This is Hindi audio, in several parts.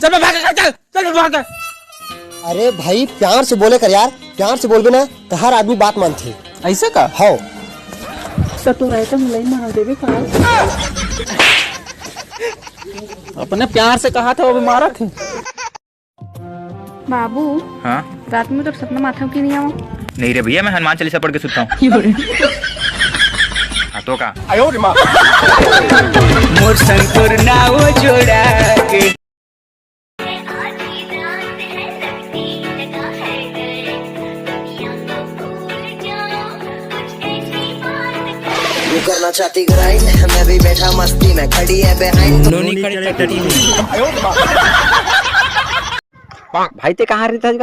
चल मैं भाग चल चल भाग। अरे भाई प्यार से बोले कर यार, प्यार से बोल ना तो हर आदमी बात मानती। ऐसे का हो तो रहता मलाई मार देवे का। अपने प्यार से कहा था वो भी मारा थे। बाबू हाँ रात में तो सपना माथा क्यों नहीं आवा? नहीं रे भैया, मैं हनुमान चालीसा पढ़ के सुता हूँ। हाँ तो का मोर संकुर नाव जोड़ा के करना चाहती ग्राइंड, मैं भी बैठा मस्ती में, खड़ी है बिहाइंड। भाई ते कहाँ रहता है?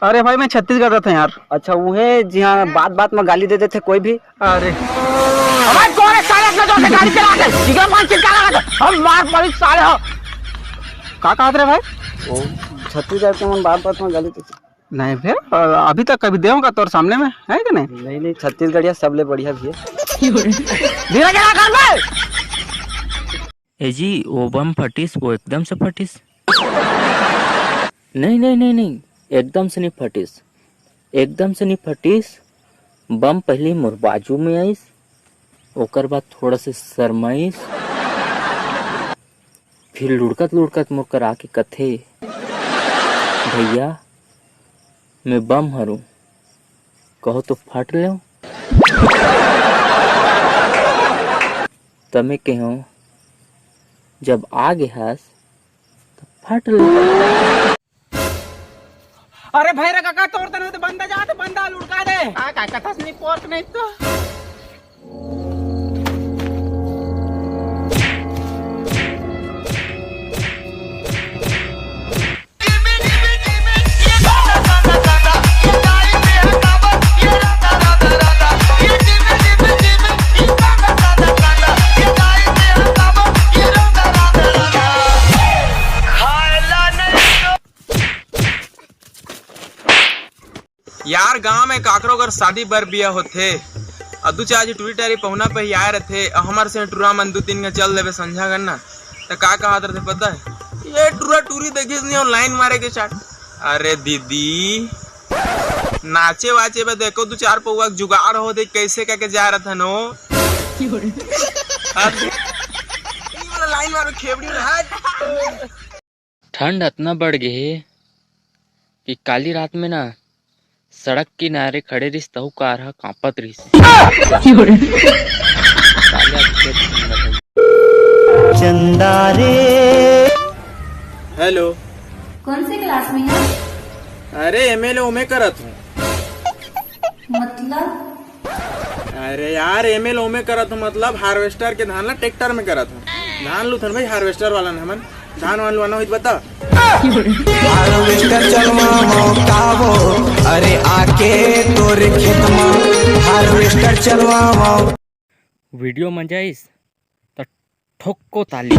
अरे भाई मैं छत्तीसगढ़ था यार। अच्छा वो है जी हाँ, बात बात में गाली देते थे कोई भी। अरे कौन है साले अपने दोस्त गाड़ी चला के जिगर मान चिल्ला लगा हम मार पड़ी साले हो। का कहा रे भाई? वो छत्तीसगढ़ के मन बात बात में गाली देते। नहीं फिर अभी तक कभी देऊंगा तोर सामने में है कि नहीं? नहीं नहीं, छत्तीसगढ़िया सबले बढ़िया भी है। धीरे क्या कर बे? ए जी वो बम फटिस, वो एकदम से फटिस। नहीं नहीं नहीं नहीं, एकदम से नहीं फटिस, एकदम से नहीं फटिस। बम पहले मोर बाजू में आइस, ओकर बाद थोड़ा से शरमाइस, फिर लुढ़कत लुढ़कत मोर करा के कथे भैया मैं बम हरू, कहो तो फट ले। तमे कहो जब आगे हस तो फट ले। अरे भाई रे काका तोड़ते नहीं तो बंदा जा, तो बंदा लुढ़का दे। का कथा नहीं पोर्क नहीं तो यार गांव में काकरो घर शादी बर बिया होथे, अदू चाची टूरी टारी पहुना पे ही आए रहते। हमारे से टूरा मन 2-3 का चल देवे संझा करना तो का कहा रहे पता है? ये टूरा टूरी देखिस नहीं ऑनलाइन मारे के चाट। अरे दीदी नाचे वाचे में देखो 2-4 पौवा जुगाड़ हो दे कैसे करके जा रहा था नो। लाइन मारो खेबड़ी रहा। ठंड इतना बढ़ गई कि काली रात में ना सड़क किनारे खड़े रिस तहु कार हा कांपत रिस। चंदा रे। हेलो कौन से क्लास में है? अरे एमएलए में करत हूँ। मतलब? अरे यार एमएलए में करत हूँ मतलब हार्वेस्टर के धान ला ट्रैक्टर में करत हूँ। धान लूथन भाई हार्वेस्टर वाला न हमन धान वान लुआना हुई बता। हार्वेस्टर चलवाओ कावो, अरे आके तोरे खेत में हार्वेस्टर चलवाओ। वीडियो मजा आइस तो ठोको ताली।